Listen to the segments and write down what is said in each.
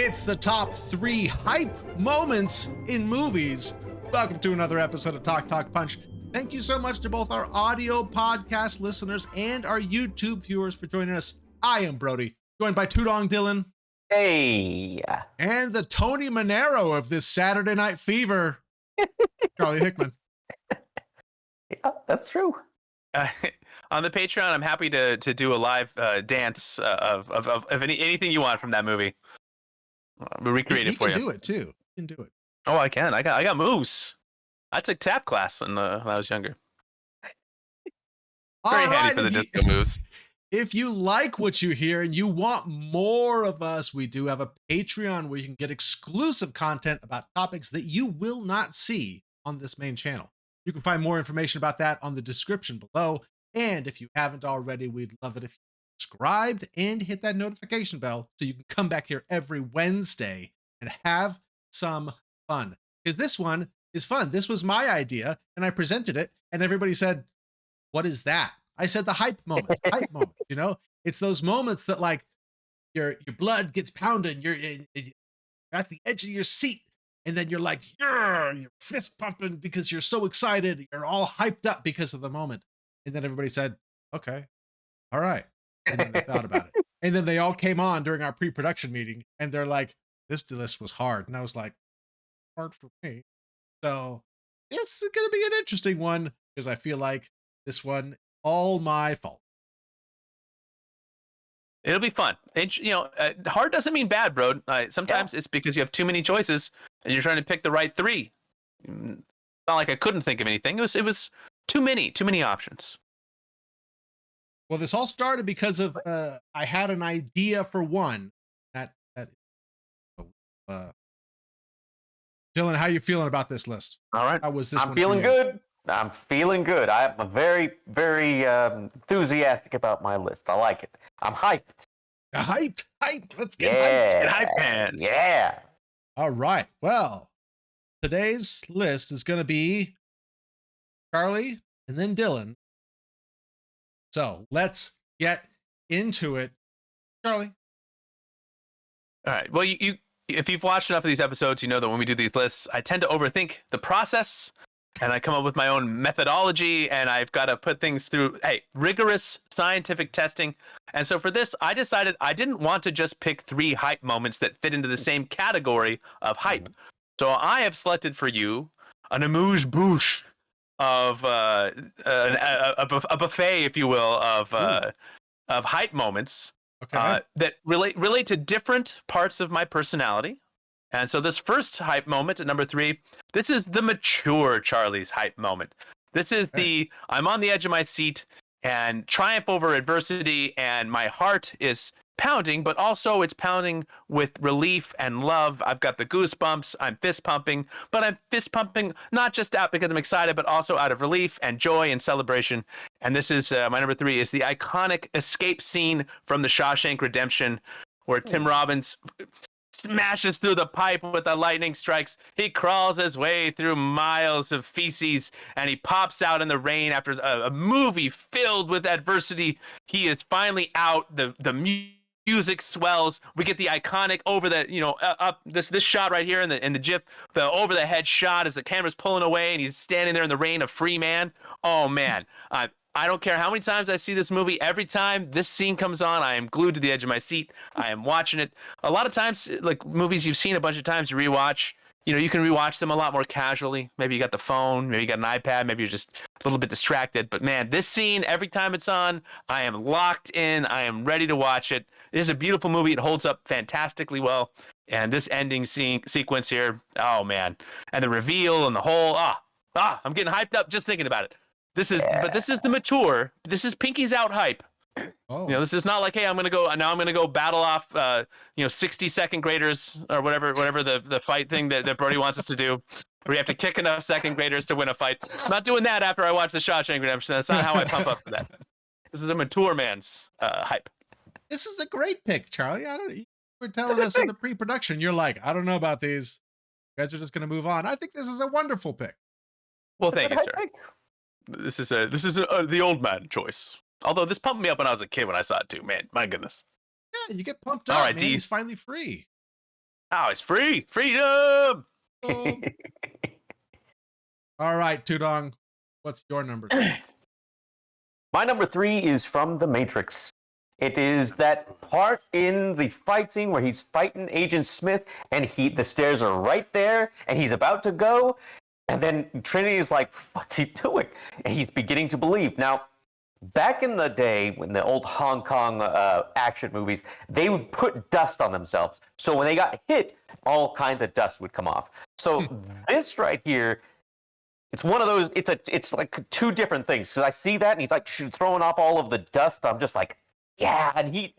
It's the top 3 hype moments in movies. Welcome to another episode of Talk Punch. Thank you so much to both our audio podcast listeners and our YouTube viewers for joining us. I am Brody, joined by Tudong Dylan. Hey. And the Tony Manero of this Saturday Night Fever, Charlie Hickman. Yeah, that's true. On the Patreon, I'm happy to do a live dance of anything you want from that movie. We'll recreate it for you. You can do it too. You can do it. Oh, I can. I got moves. I took tap class when I was younger. Very handy for the disco moves. If you like what you hear and you want more of us, we do have a Patreon where you can get exclusive content about topics that you will not see on this main channel. You can find more information about that on the description below. And if you haven't already, we'd love it if you subscribed and hit that notification bell so you can come back here every Wednesday and have some fun. Because this one is fun. This was my idea and I presented it and everybody said, "What is that?" I said the hype moment. Hype moment, you know? It's those moments that like your blood gets pounding, you're at the edge of your seat, and then you're like, you're fist pumping because you're so excited, you're all hyped up because of the moment. And then everybody said, "Okay, all right." And then they thought about it. And then they all came on during our pre-production meeting and they're like, "This list was hard." And I was like, "Hard for me." So it's going to be an interesting one because I feel like this one, all my fault. It'll be fun. And, hard doesn't mean bad, bro. Sometimes it's because you have too many choices and you're trying to pick the right 3. It's not like I couldn't think of anything. It was too many options. Well, this all started because of I had an idea for one. Dylan, how you feeling about this list? All right. How was this? I'm feeling good. I'm feeling good. I'm very, very enthusiastic about my list. I like it. I'm hyped. Hyped. Let's get hyped. Get hyped, man. Yeah. All right. Well, today's list is going to be Charlie and then Dylan. So let's get into it. Charlie. All right. Well, you if you've watched enough of these episodes, you know that when we do these lists, I tend to overthink the process. And I come up with my own methodology, and I've got to put things through rigorous scientific testing. And so for this, I decided I didn't want to just pick 3 hype moments that fit into the same category of hype. So I have selected for you an amuse-bouche of a buffet, if you will, of hype moments that relate to different parts of my personality. And so this first hype moment at number 3, this is the mature Charlie's hype moment. This is I'm on the edge of my seat and triumph over adversity, and my heart is pounding, but also it's pounding with relief and love. I've got the goosebumps. I'm fist pumping, but I'm fist pumping not just out because I'm excited, but also out of relief and joy and celebration. And this is my number 3 is the iconic escape scene from the Shawshank Redemption, where Tim Robbins smashes through the pipe with the lightning strikes. He crawls his way through miles of feces, and he pops out in the rain after a movie filled with adversity. He is finally out. The music swells. We get the iconic over the up this shot right here in the GIF, the over the head shot as the camera's pulling away, and he's standing there in the rain, a free man. Oh man. I don't care how many times I see this movie. Every time this scene comes on, I am glued to the edge of my seat. I am watching it. A lot of times, like movies you've seen a bunch of times, you rewatch. You can rewatch them a lot more casually. Maybe you got the phone, maybe you got an iPad, maybe you're just a little bit distracted. But man, this scene, every time it's on, I am locked in. I am ready to watch it. It is a beautiful movie. It holds up fantastically well. And this ending sequence here, oh man. And the reveal and the whole, I'm getting hyped up just thinking about it. This is the mature. This is Pinky's out hype. Oh. This is not like, hey, I'm gonna go battle off 60 second graders or whatever the fight thing that Brody wants us to do. Where you have to kick enough second graders to win a fight. I'm not doing that after I watch the Shawshank Redemption. That's not how I pump up for that. This is a mature man's hype. This is a great pick, Charlie. You were telling us in the pre-production, you're like, I don't know about these. You guys are just gonna move on. I think this is a wonderful pick. Well, thank you, sir. This is the old man choice. Although this pumped me up when I was a kid when I saw it too. Man, my goodness. Yeah, you get pumped up. All right, man. He's finally free. Oh, it's free. Freedom. Oh. All right, Tudong, what's your number 3? My number 3 is from The Matrix. It is that part in the fight scene where he's fighting Agent Smith, and the stairs are right there, and he's about to go, and then Trinity is like, "What's he doing?" And he's beginning to believe. Now, back in the day, when the old Hong Kong action movies, they would put dust on themselves. So when they got hit, all kinds of dust would come off. So this right here, it's one of those. It's like two different things, because I see that and he's like throwing off all of the dust. I'm just like, yeah, and he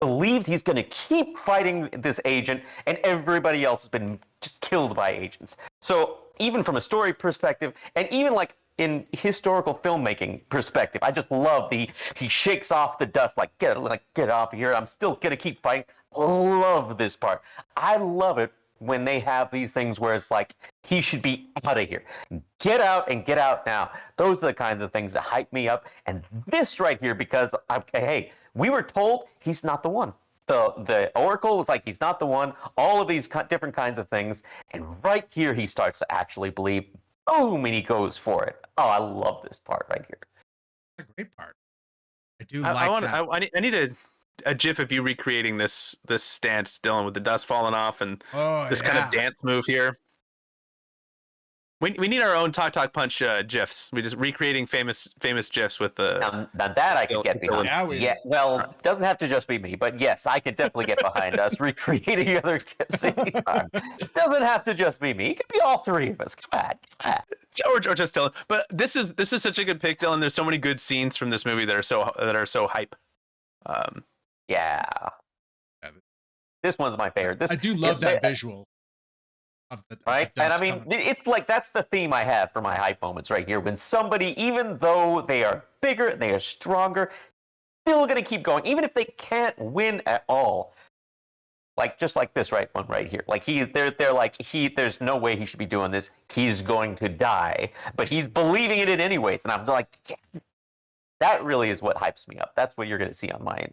believes he's going to keep fighting this agent, and everybody else has been just killed by agents. So even from a story perspective, and even like in historical filmmaking perspective, I just love he shakes off the dust, like get off of here. I'm still going to keep fighting. Love this part. I love it when they have these things where it's like, he should be out of here. Get out and get out now. Those are the kinds of things that hype me up. And this right here, because, hey, we were told he's not the one. The Oracle was like, he's not the one. All of these different kinds of things. And right here, he starts to actually believe. Boom, and he goes for it. Oh, I love this part right here. That's a great part. I do like that. I need a GIF of you recreating this stance, Dylan, with the dust falling off and this kind of dance move here. We need our own Talk Punch GIFs. We just recreating famous GIFs with the. Now that I can get behind. Yeah, well, it doesn't have to just be me, but yes, I can definitely get behind us recreating other GIFs anytime. It doesn't have to just be me. It could be all three of us. Come on. Or just Dylan. But this is such a good pick, Dylan. There's so many good scenes from this movie that are so hype. Yeah. This one's my favorite. I do love that visual. Right? And I mean, it's like, that's the theme I have for my hype moments right here. When somebody, even though they are bigger, they are stronger, still going to keep going, even if they can't win at all. Like, just like this one right here. Like, they're like, there's no way he should be doing this. He's going to die. But he's believing in it anyways. And I'm like, yeah. That really is what hypes me up. That's what you're going to see on my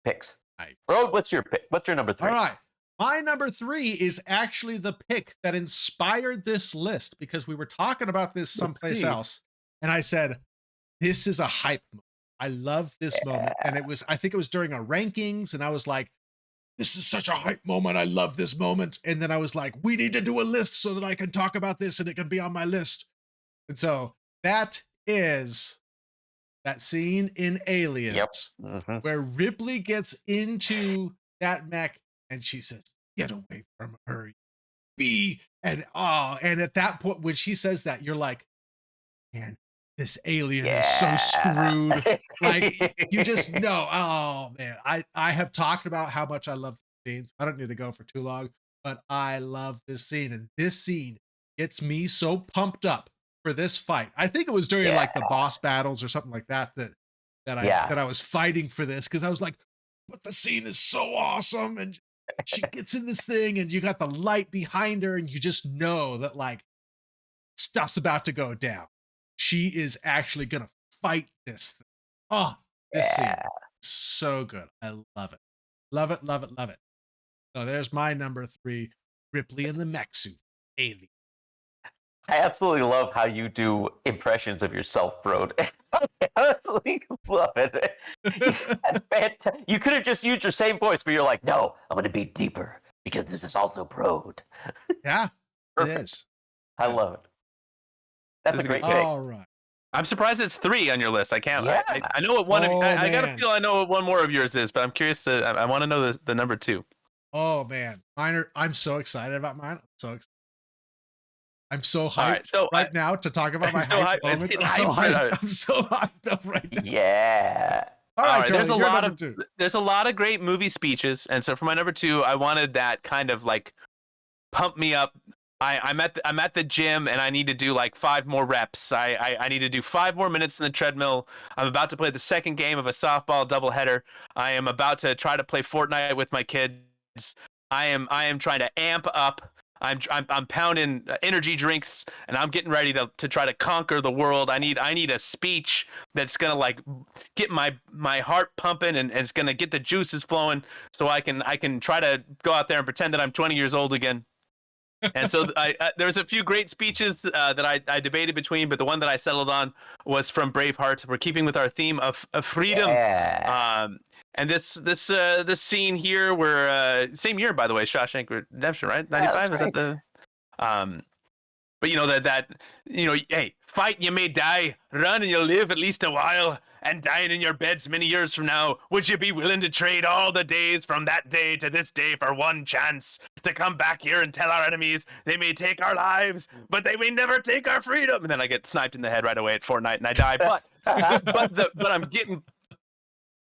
picks. Nice. Bro, what's your pick? What's your number 3? All right. My number 3 is actually the pick that inspired this list, because we were talking about this someplace else. And I said, this is a hype moment. I love this moment. And I think it was during our rankings. And I was like, this is such a hype moment. I love this moment. And then I was like, we need to do a list so that I can talk about this and it can be on my list. And so that is that scene in Aliens where Ripley gets into that mech and she says, "Get away from her, and at that point when she says that, you're like, man, this alien is so screwed. Like, you just know. Oh man, I have talked about how much I love the scenes. I don't need to go for too long, but I love this scene, and this scene gets me so pumped up for this fight. I think it was during like the boss battles or something like that I was fighting for this, because I was like, but the scene is so awesome, and she gets in this thing and you got the light behind her and you just know that like stuff's about to go down. She is actually gonna fight this thing. Oh, this scene, so good. I love it. Love it, love it, love it. So there's my number 3, Ripley in the mech suit, Alien. I absolutely love how you do impressions of yourself, Brody. I absolutely love it. That's fantastic. You could have just used your same voice, but you're like, no, I'm going to be deeper because this is also Brode. Yeah, it is. I love it. That's a great pick. All right. I'm surprised it's 3 on your list. I can't. Yeah. I know what one. I got to feel I know what one more of yours is, but I'm curious to. I want to know the number 2. Oh man, I'm so excited about mine. I'm so hyped now to talk about my hype moments. I'm so hyped up right now. Yeah. All right, Charlie, there's a lot of great movie speeches, and so for my number 2, I wanted that kind of like pump me up. I'm at the gym and I need to do like 5 more reps. I need to do 5 more minutes in the treadmill. I'm about to play the second game of a softball doubleheader. I am about to try to play Fortnite with my kids. I am trying to amp up. I'm pounding energy drinks, and I'm getting ready to try to conquer the world. I need a speech that's gonna like get my heart pumping, and it's gonna get the juices flowing, so I can try to go out there and pretend that I'm 20 years old again. And so there's a few great speeches that I debated between, but the one that I settled on was from Braveheart. We're keeping with our theme of freedom. Yeah. And this scene here, where same year, by the way, Shawshank Redemption, right? Yeah, 95, is that's that the but you know that hey, fight and you may die, run and you'll live at least a while, and dying in your beds many years from now, would you be willing to trade all the days from that day to this day for one chance to come back here and tell our enemies they may take our lives, but they may never take our freedom? And then I get sniped in the head right away at Fortnite and I die. But I'm getting,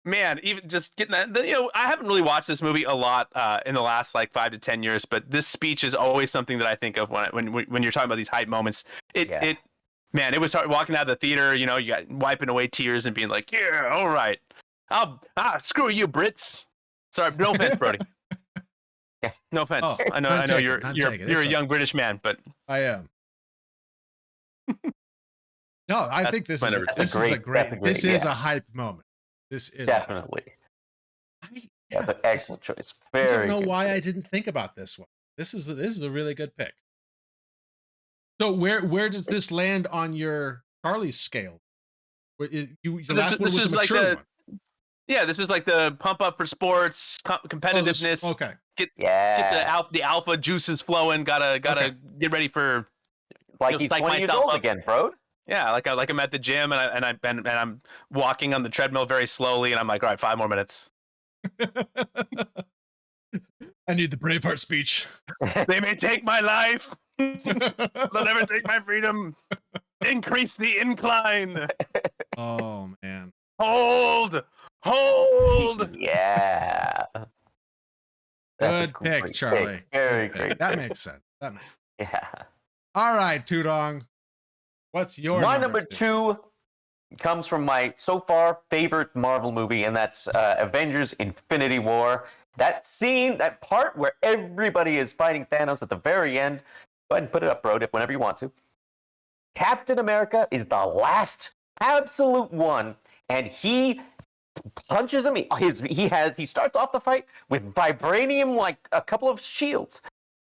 man, even just getting that, I haven't really watched this movie a lot in the last like 5 to 10 years, but this speech is always something that I think of when you're talking about these hype moments. Man, it was hard walking out of the theater, you got wiping away tears and being like, yeah, all right, screw you, Brits. Sorry, no offense, Brody. Yeah. No offense. Oh, I know you're a It's young British man, but I am. No, I think this is a hype moment. This is definitely. That's an excellent choice. I Very. don't know good why choice. I didn't think about this one. This is a really good pick. So where does this land on your Charlie scale? The last one was a mature one. Yeah, this is like the pump up for sports, competitiveness. Okay. Get the alpha juices flowing. Gotta get ready for like he's 20 years old again, bro. Yeah, like I'm at the gym and I'm walking on the treadmill very slowly, and I'm like, all right, 5 more minutes. I need the Braveheart speech. They may take my life. They'll never take my freedom. Increase the incline. Oh man. Hold. Yeah. Good pick, Charlie. Very great. That makes sense. Yeah. All right, Tudong. What's your My number two comes from my so far favorite Marvel movie, and that's Avengers Infinity War. That scene, that part where everybody is fighting Thanos at the very end. Go ahead and put it up, Brody, whenever you want to. Captain America is the last absolute one, and he punches him. He starts off the fight with vibranium, like a couple of shields,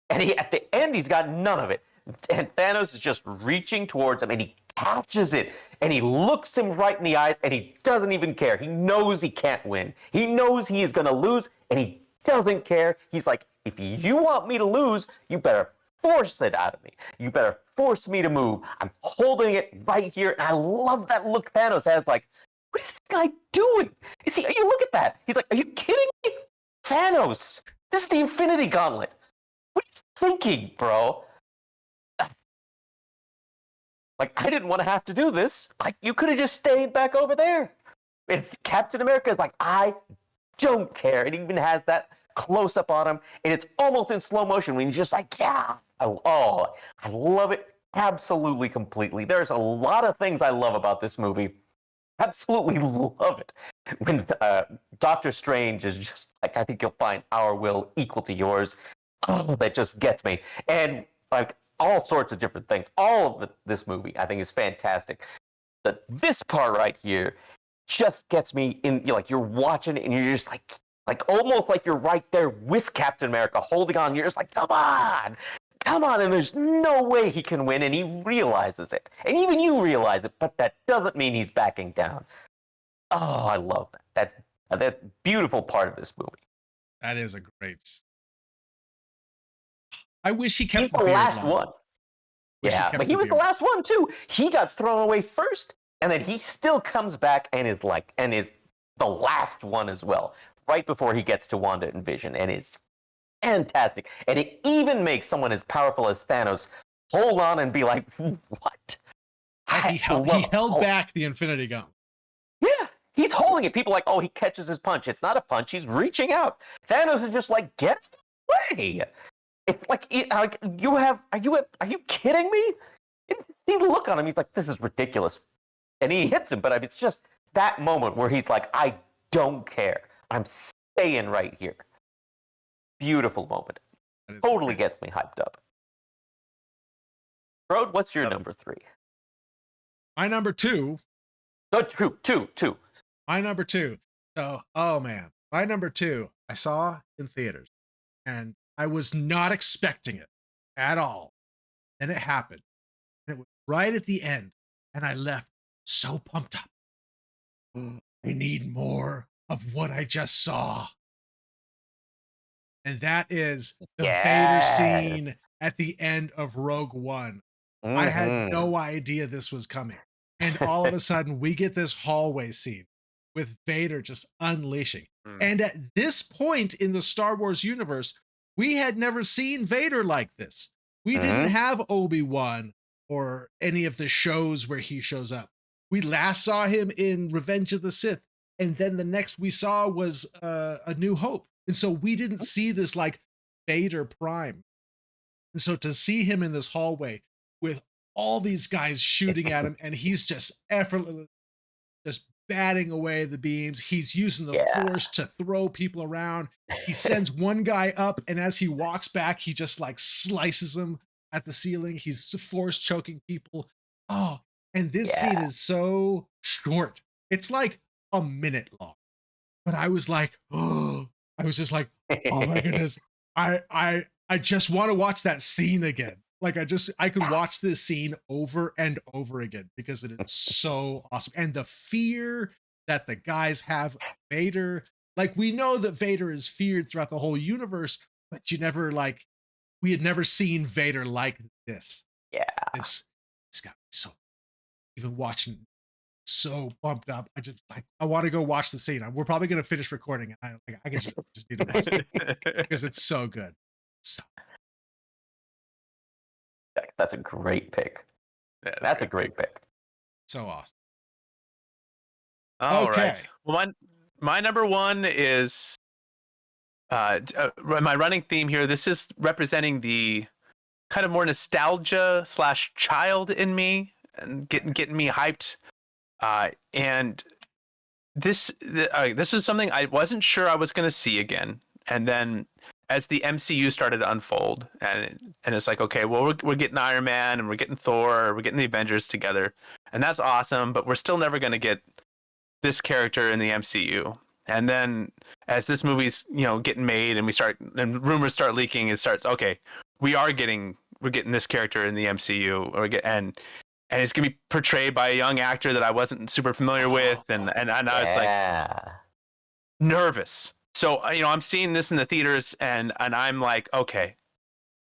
and at the end he's got none of it. And Thanos is just reaching towards him, and he catches it, and he looks him right in the eyes, and he doesn't even care. He knows he can't win. He knows he is going to lose, and he doesn't care. He's like, if you want me to lose, you better force it out of me. You better force me to move. I'm holding it right here, and I love that look Thanos has, like, what is this guy doing? You look at that. He's like, are you kidding me? Thanos, this is the Infinity Gauntlet. What are you thinking, bro? Like, I didn't want to have to do this. Like, you could have just stayed back over there. And Captain America is like, I don't care. It even has that close up on him, and it's almost in slow motion when he's just like, yeah. I love it absolutely completely. There's a lot of things I love about this movie. Absolutely love it. When Doctor Strange is just like, I think you'll find our will equal to yours. Oh, that just gets me. And like, all sorts of different things. All of this movie, I think, is fantastic. But this part right here just gets me in. You're watching it, and you're just like almost like you're right there with Captain America, holding on. You're just like, come on, and there's no way he can win, and he realizes it, and even you realize it. But that doesn't mean he's backing down. Oh, I love that. That's a beautiful part of this movie. That is a great. I wish he kept the last one. Yeah, but he was the last one too. He got thrown away first, and then he still comes back and is the last one as well, right before he gets to Wanda and Vision, and it's fantastic. And it even makes someone as powerful as Thanos hold on and be like, what? He held back the Infinity Gauntlet. Yeah, he's holding it. People are like, oh, he catches his punch. It's not a punch. He's reaching out. Thanos is just like, get away. It's like are you kidding me? He look on him. He's like, this is ridiculous, and he hits him. But it's just that moment where he's like, I don't care. I'm staying right here. Beautiful moment. Totally gets me hyped up. Brode, what's your number 3? My number 2. Oh, two. My number 2. So, oh man, my number 2 I saw in theaters, and I was not expecting it at all. And it happened. And it was right at the end, and I left so pumped up. I need more of what I just saw. And that is the Vader Yes. scene at the end of Rogue One. I had Mhm. no idea this was coming. And all of a sudden, we get this hallway scene with Vader just unleashing. Mm. And at this point in the Star Wars universe, we had never seen Vader like this. We didn't have Obi-Wan or any of the shows where he shows up. We last saw him in Revenge of the Sith. And then the next we saw was A New Hope. And so we didn't see this like Vader Prime. And so to see him in this hallway with all these guys shooting at him, and he's just effortlessly just batting away the beams. He's using the Force to throw people around. He sends one guy up, and as he walks back, he just like slices him at the ceiling. He's Force choking people. Oh, and this scene is so short. It's like a minute long. But I was like, oh, I was just like, oh my goodness. I just want to watch that scene again. Like I could watch this scene over and over again because it is so awesome. And the fear that the guys have of Vader, like we know that Vader is feared throughout the whole universe, but we had never seen Vader like this. Yeah. It's got me so, even watching, so pumped up. I want to go watch the scene. We're probably going to finish recording. I can just need to watch it because it's so good. So. That's a great pick. Yeah, that's a great pick. So awesome. All Okay. right. Well, my number 1 is my running theme here. This is representing the kind of more nostalgia / child in me and getting me hyped. And this is something I wasn't sure I was going to see again. And then as the MCU started to unfold, and it's like, okay, well, we're getting Iron Man and we're getting Thor, we're getting the Avengers together, and that's awesome, but we're still never going to get this character in the MCU. And then as this movie's getting made and rumors start leaking, it starts, okay, we're getting this character in the MCU, and it's gonna be portrayed by a young actor that I wasn't super familiar with, and I was like nervous. So I'm seeing this in the theaters, and I'm like, okay,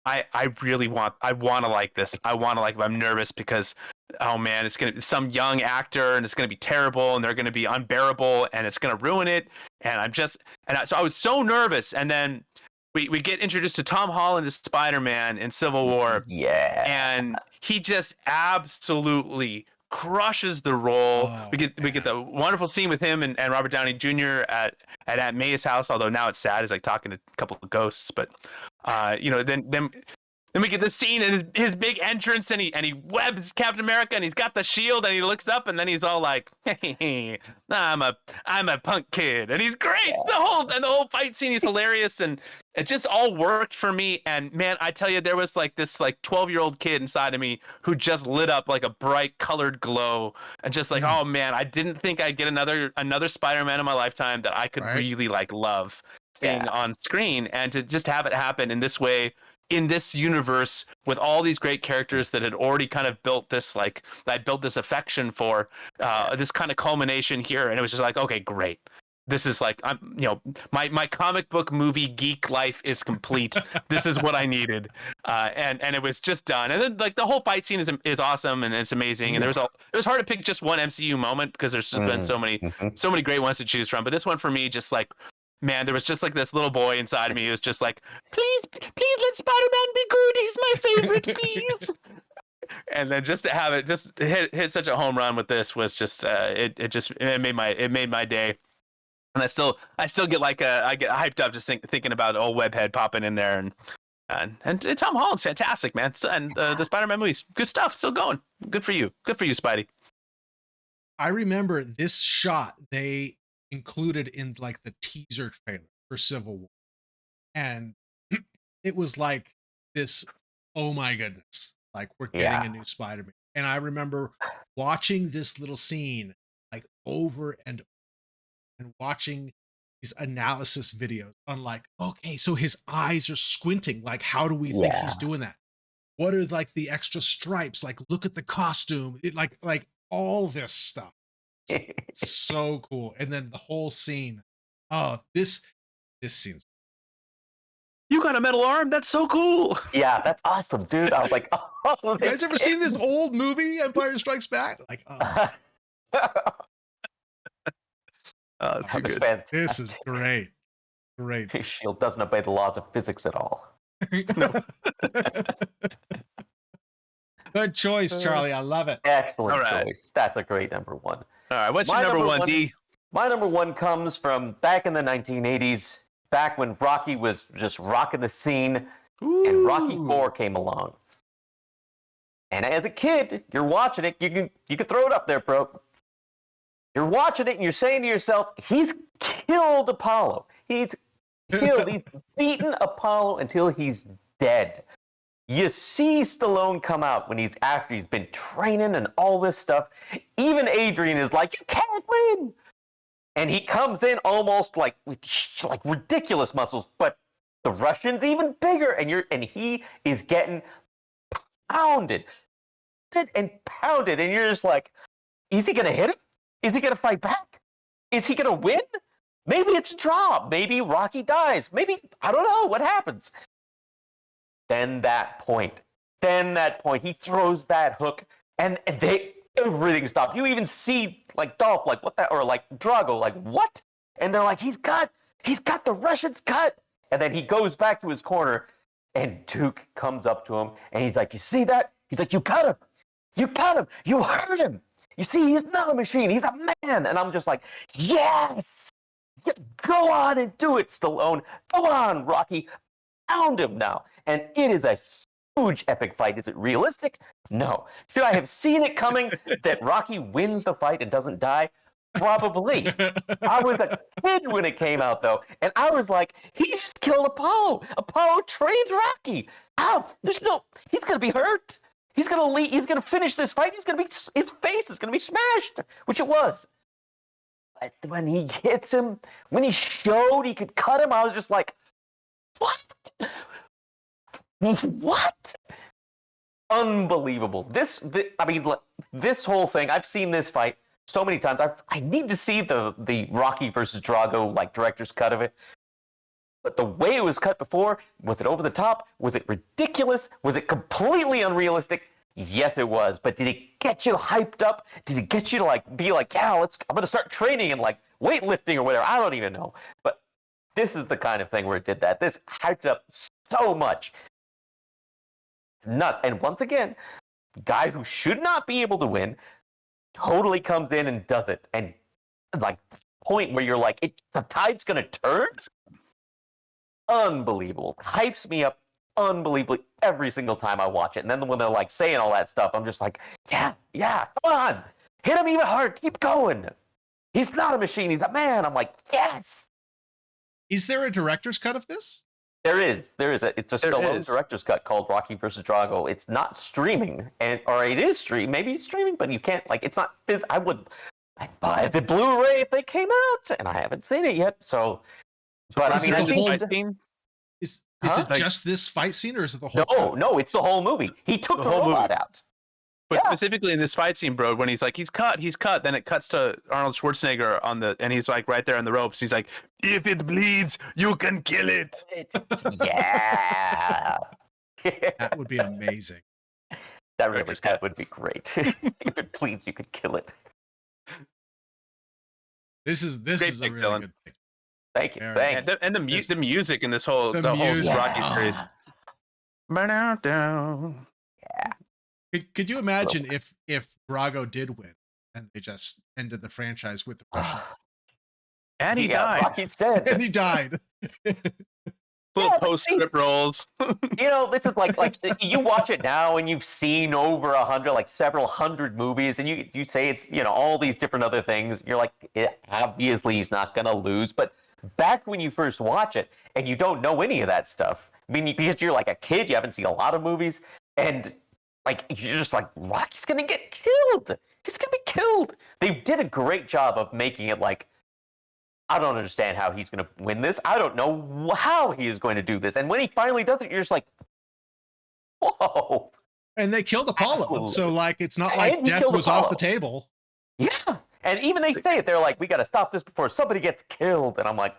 I want to like this. I want to like it, but I'm nervous because, oh man, it's gonna be some young actor, and it's gonna be terrible, and they're gonna be unbearable, and it's gonna ruin it. And so I was so nervous, and then we get introduced to Tom Holland as Spider-Man in Civil War, and he just absolutely crushes the role. We get the wonderful scene with him and Robert Downey Jr. at Aunt May's house, although now it's sad. He's like talking to a couple of ghosts, but then we get this scene and his big entrance, and he webs Captain America, and he's got the shield, and he looks up, and then he's all like, "Hey, I'm a punk kid," and he's great. The whole fight scene, he's hilarious, and it just all worked for me. And man, I tell you, there was like this 12-year-old kid inside of me who just lit up like a bright colored glow, and just like, oh man, I didn't think I'd get another Spider-Man in my lifetime that I could really love seeing on screen, and to just have it happen in this way, in this universe, with all these great characters that had already kind of built this, like, I built this affection for, this kind of culmination here, and it was just like, okay, great. This is like, my comic book movie geek life is complete. This is what I needed, and it was just done. And then like the whole fight scene is awesome, and it's amazing. And it was hard to pick just one MCU moment because there's just been so many great ones to choose from. But this one for me, just like, man, there was just like this little boy inside of me who was just like, please let Spider-Man be good. He's my favorite, please. And then just to have it just hit such a home run with this was just it made my day. And I still get I get hyped up just thinking about old Webhead popping in there, and Tom Holland's fantastic, man. And the Spider-Man movies, good stuff, still going. Good for you, Spidey. I remember this shot they included in like the teaser trailer for Civil War, and it was like this, oh my goodness, like we're getting Yeah. a new Spider-Man. And I remember watching this little scene like over and watching these analysis videos on like, okay, so his eyes are squinting. Like, how do we think he's Yeah. doing that? What are like the extra stripes? Like, look at the costume. Like all this stuff. So cool. And then the whole scene. Oh, this scene's. You got a metal arm? That's so cool. Yeah, that's awesome, dude. I was like, oh, You this guys ever seen this old movie, Empire Strikes Back? Like, oh, Oh, too It's good. fantastic. this is great. Great. His shield doesn't obey the laws of physics at all. Good choice, Charlie. I love it. Excellent All right. choice. That's a great number one. All right, what's My your number number one, one- D? My number one comes from back in the 1980s, back when Rocky was just rocking the scene, and Rocky Ooh. 4 came along. And as a kid, you're watching it. You can throw it up there, bro. You're watching it and you're saying to yourself, he's killed Apollo. He's beaten Apollo until he's dead. You see Stallone come out when after he's been training and all this stuff. Even Adrian is like, you can't win. And he comes in almost like with like ridiculous muscles, but the Russian's even bigger, and he is getting pounded and pounded, and you're just like, is he gonna hit him? Is he gonna fight back? Is he gonna win? Maybe it's a draw. Maybe Rocky dies. Maybe, I don't know what happens. Then that point, he throws that hook, and everything stops. You even see like Dolph, like what that, or like Drago, like what? And they're like, he's got the Russians cut. And then he goes back to his corner, and Duke comes up to him, and he's like, you see that? He's like, you got him. You got him. You hurt him. You see, he's not a machine. He's a man. And I'm just like, yes. Go on and do it, Stallone. Go on, Rocky. Pound him now. And it is a huge epic fight. Is it realistic? No. Should I have seen it coming that Rocky wins the fight and doesn't die? Probably. I was a kid when it came out, though, and I was like, he just killed Apollo. Apollo trained Rocky. How? He's gonna be hurt. He's gonna finish this fight. His face is gonna be smashed, which it was. But when he hits him, when he showed he could cut him, I was just like, what? What? Unbelievable. This whole thing, I've seen this fight so many times. I need to see the Rocky versus Drago like director's cut of it. But the way it was cut before, was it over the top? Was it ridiculous? Was it completely unrealistic? Yes, it was. But did it get you hyped up? Did it get you to like be like, yeah, I'm gonna start training and like weightlifting or whatever? I don't even know. But this is the kind of thing where it did that. This hyped up so much. It's nuts. And once again, guy who should not be able to win totally comes in and does it. And like point where you're like, the tide's gonna turn? Unbelievable. Hypes me up unbelievably every single time I watch it. And then when they're like saying all that stuff, I'm just like, yeah, come on. Hit him even hard. Keep going. He's not a machine. He's a man. I'm like, yes. Is there a director's cut of this? There is. It's a Stallone director's cut called Rocky versus Drago. It's not streaming, or it is streaming. Maybe it's streaming, but you can't it's not. I'd buy the Blu-ray if they came out, and I haven't seen it yet. So but is I mean, it I the think whole- Is Huh? it just this fight scene, or is it the whole? cut? no, it's the whole movie. He took the whole robot movie. out. But Yeah. specifically in this fight scene, bro, when he's like, he's cut, then it cuts to Arnold Schwarzenegger and he's like right there on the ropes. He's like, if it bleeds, you can kill it. Yeah. That would be amazing. that would be great. If it bleeds, you could kill it. This is Great a pick, really Dylan. good pick. Thank you. Very Thank you. And the music in this whole The the whole music. Rocky series. Burn out down. Could you imagine if Drago did win and they just ended the franchise with the Russian And he Yeah, died. Rocky's dead. and he died? Little Yeah, but post-script rolls. This is like you watch it now and you've seen over 100, like several hundred movies, and you say it's all these different other things. You're like, obviously he's not gonna lose. But back when you first watch it and you don't know any of that stuff, I mean, because you're like a kid, you haven't seen a lot of movies, and like you're just like, what? He's gonna get killed. He's gonna be killed. They did a great job of making it like, I don't understand how he's gonna win this. I don't know how he is going to do this. And when he finally does it, you're just like, whoa. And they killed Apollo, Absolutely. so like it's not like And he death killed was off the Apollo. table. Yeah. And even they say it, they're like, we got to stop this before somebody gets killed. And I'm like,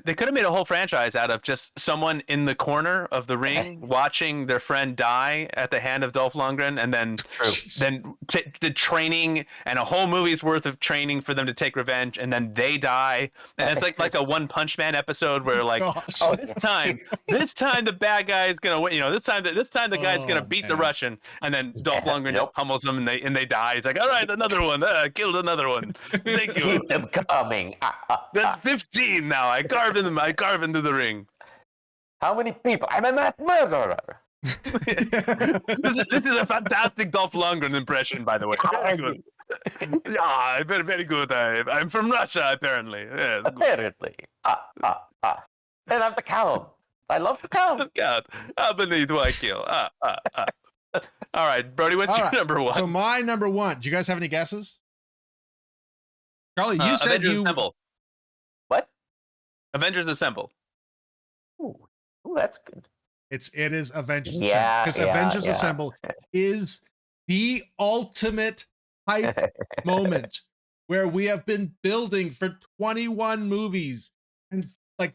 They could have made a whole franchise out of just someone in the corner of the ring watching their friend die at the hand of Dolph Lundgren, and then the training and a whole movie's worth of training for them to take revenge, and then they die, and it's like a One Punch Man episode where like, Gosh. oh, this time the bad guy is gonna win. You know, this time the guy's gonna beat the man. Russian, and then Dolph Lundgren Nope. just pummels them and they die. He's like, all right, another one, killed another one. Thank you. keep them coming. That's 15 now. I carve into the ring. How many people? I'm a mass murderer. This is a fantastic Dolph Lundgren impression, by the way. Very good. Yeah, very, very good. I'm from Russia, apparently. Yes, good. Apparently. And I'm the cow. I love the cow. God, how many do I kill? All right, Brody, what's All your right. number one? So my number one. Do you guys have any guesses? Charlie, you said Avengers you. Assemble. What? Avengers Assemble. Ooh, that's good. It is Avengers Assemble, Yeah, because yeah, Avengers yeah. Assemble is the ultimate hype moment where we have been building for 21 movies, and like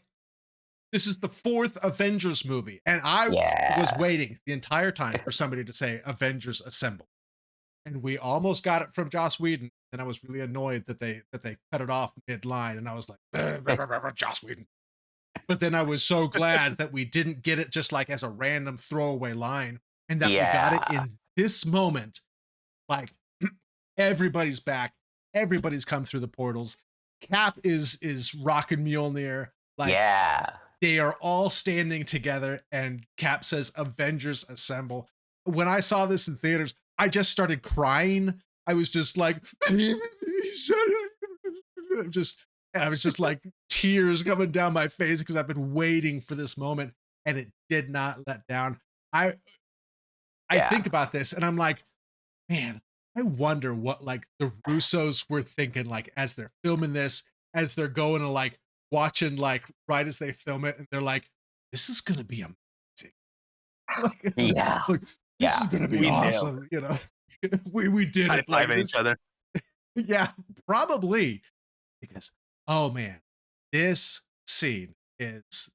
this is the 4th Avengers movie, and I was waiting the entire time for somebody to say Avengers Assemble, and we almost got it from Joss Whedon, and I was really annoyed that they cut it off mid-line, and I was like, Joss Whedon. But then I was so glad that we didn't get it just like as a random throwaway line, and that we got it in this moment. Like everybody's back, everybody's come through the portals. Cap is rocking Mjolnir. Like they are all standing together, and Cap says Avengers Assemble. When I saw this in theaters, I just started crying. I was just like, he said it. I was just like tears coming down my face because I've been waiting for this moment, and it did not let down. I think about this and I'm like, man, I wonder what like the Russos were thinking, like as they're filming this, as they're going and like watching, like right as they film it, and they're like, this is gonna be amazing. This is gonna be awesome. You know, we did it. Like each other. Yeah, probably, because oh man, this scene is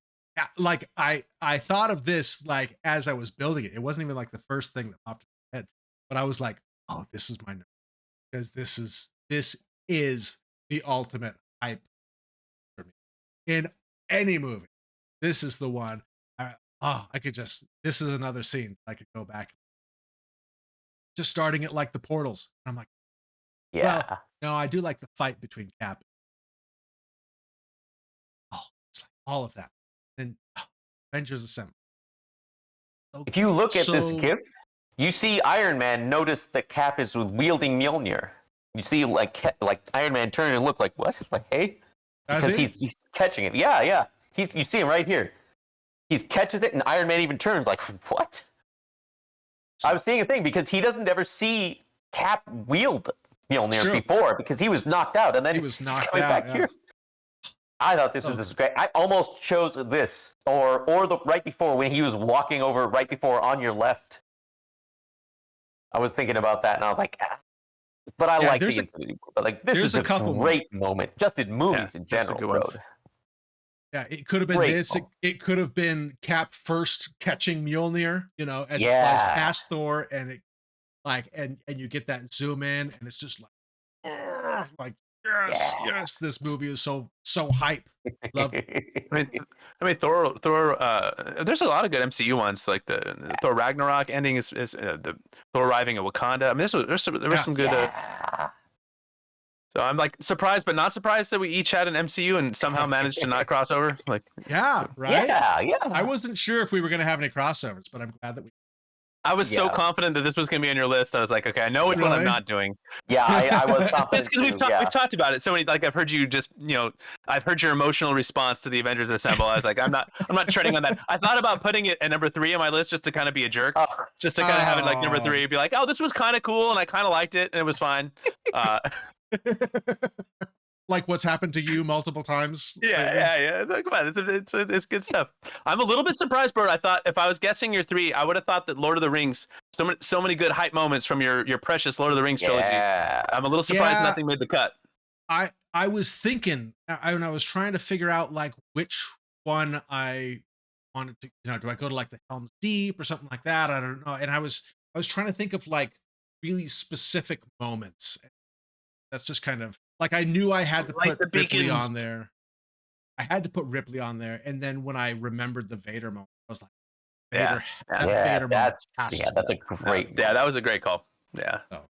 like I thought of this like as I was building it. It wasn't even like the first thing that popped in my head, but I was like, oh, this is my number, because this is the ultimate hype for me in any movie. This is the one. I could just. This is another scene I could go back. Just starting it like the portals. I'm like, well, no, I do like the fight between Cap. Oh, it's like all of that. And Avengers Assemble. So, if you look at this GIF, you see Iron Man notice that Cap is wielding Mjolnir. You see like Iron Man turn and look like, what? Like, hey? Because he's catching it. Yeah. You see him right here. He catches it, and Iron Man even turns like, what? I was seeing a thing because he doesn't ever see Cap wield Mjolnir before, because he was knocked out, and then he was knocked out. Back Here. I thought this was great. I almost chose this, or the right before, when he was walking over right before On Your Left. I was thinking about that, and I was like, but I like these. But like, this is a great moment, just in movies in general, bro. Yeah, it could have been this. It could have been Cap first catching Mjolnir, you know, as it flies past Thor, and it like and you get that zoom in, and it's just like yes, this movie is so hype. Love it. I mean, Thor. There's a lot of good MCU ones, like the Thor Ragnarok ending is the Thor arriving at Wakanda. I mean, there was some good. So I'm like surprised, but not surprised that we each had an MCU and somehow managed to not cross over. Like, right? Yeah. I wasn't sure if we were going to have any crossovers, but I'm glad that we. I was so Yeah. confident that this was going to be on your list. I was like, okay, I know which one I'm Really? not doing. Yeah, I was Just confident because too. Yeah. we've talked about it so many. Like I've heard you just, I've heard your emotional response to the Avengers Assemble. I was like, I'm not treading on that. I thought about putting it at number 3 on my list just to kind of be a jerk, Oh, just to kind of have it like number Oh. 3, be like, oh, this was kind of cool and I kind of liked it and it was fine. Like what's happened to you multiple times. lately? Yeah. Come on, it's good stuff. I'm a little bit surprised, Bert. I thought if I was guessing your 3, I would have thought that Lord of the Rings, so many good hype moments from your precious Lord of the Rings trilogy. yeah. I'm a little surprised Yeah. nothing made the cut. I was thinking, when I was trying to figure out like which one I wanted to, do I go to like the Helm's Deep or something like that? I don't know. And I was trying to think of like really specific moments. That's just kind of like I knew I had to Like put the Ripley beacons. on there. I had to put Ripley on there, and then when I remembered the Vader moment, I was like, Yeah, Vader, yeah. that Yeah, Vader moment that's has yeah, to that's be. a great. Yeah, that was a great call. Yeah. Oh.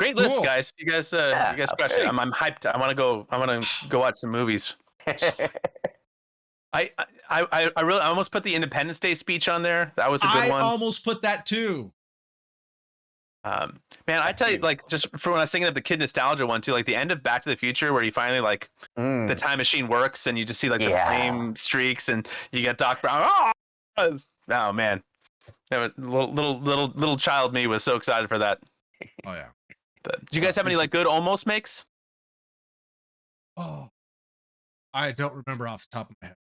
Great list, Cool. guys. You guys Yeah, crushed it. great. I'm hyped. I want to go watch some movies. I almost put the Independence Day speech on there. That was a good I one. almost put that too. Man, I tell you, like, just for when I was thinking of the kid nostalgia one too, like the end of Back to the Future, where you finally like the time machine works and you just see like the flame streaks and you get Doc Brown. Oh man, that was, little child me was so excited for that. Oh yeah. But do you guys have any like good almost makes? Oh, I don't remember off the top of my head.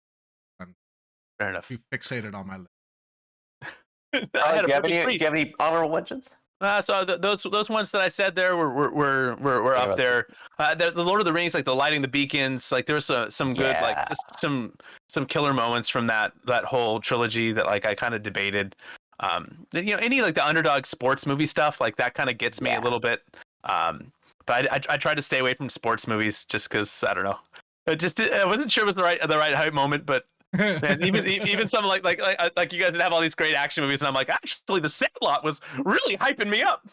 Fair enough. You fixated on my list. I had do a you perfect have any honorable mentions? So those ones that I said there were up there. The Lord of the Rings, like the lighting the beacons, like there's some good like just some killer moments from that whole trilogy that like I kind of debated. Any like the underdog sports movie stuff like that kind of gets me a little bit. But I tried to stay away from sports movies just because I don't know. I wasn't sure it was the right hype moment, but. Man, even some like you guys would have all these great action movies, and I'm like, actually, The Sandlot was really hyping me up.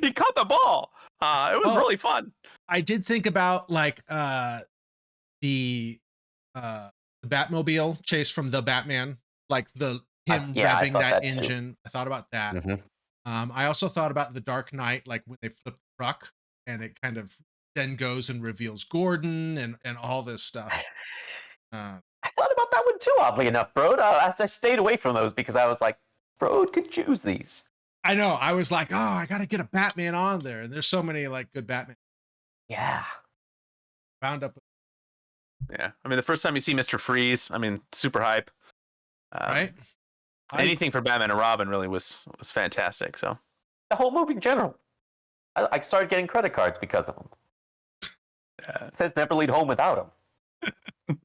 He caught the ball. It was really fun. I did think about like the Batmobile chase from the Batman, like him revving that engine. I thought about that. I also thought about the Dark Knight, like when they flip the truck and it kind of then goes and reveals Gordon and all this stuff. I thought about that one too, oddly enough, bro. I stayed away from those because I was like, bro could choose these. I know. I was like, oh, I got to get a Batman on there. And there's so many like good Batman. Yeah. Found up. Yeah. I mean, the first time you see Mr. Freeze, I mean, super hype. Right? Anything for Batman and Robin really was fantastic. So the whole movie in general. I started getting credit cards because of them. It says never leave home without them.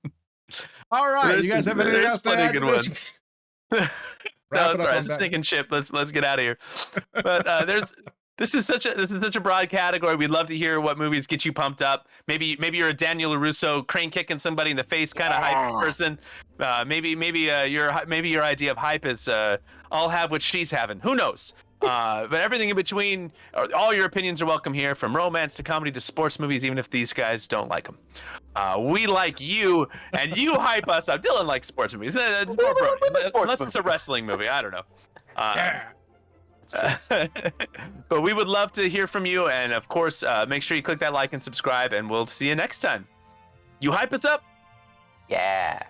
All right, you guys have anything else to add? Good ones. No, that's right. It's a sinking ship. Let's get out of here. But this is such a broad category. We'd love to hear what movies get you pumped up. Maybe you're a Daniel LaRusso crane kicking somebody in the face kind of hype person. Maybe your idea of hype is I'll have what she's having. Who knows? But everything in between, all your opinions are welcome here, from romance to comedy to sports movies, even if these guys don't like them. We like you, and you hype us up. Dylan likes sports movies. It's more Brody, unless it's a wrestling movie. I don't know. But we would love to hear from you, and of course, make sure you click that like and subscribe, and we'll see you next time. You hype us up? Yeah.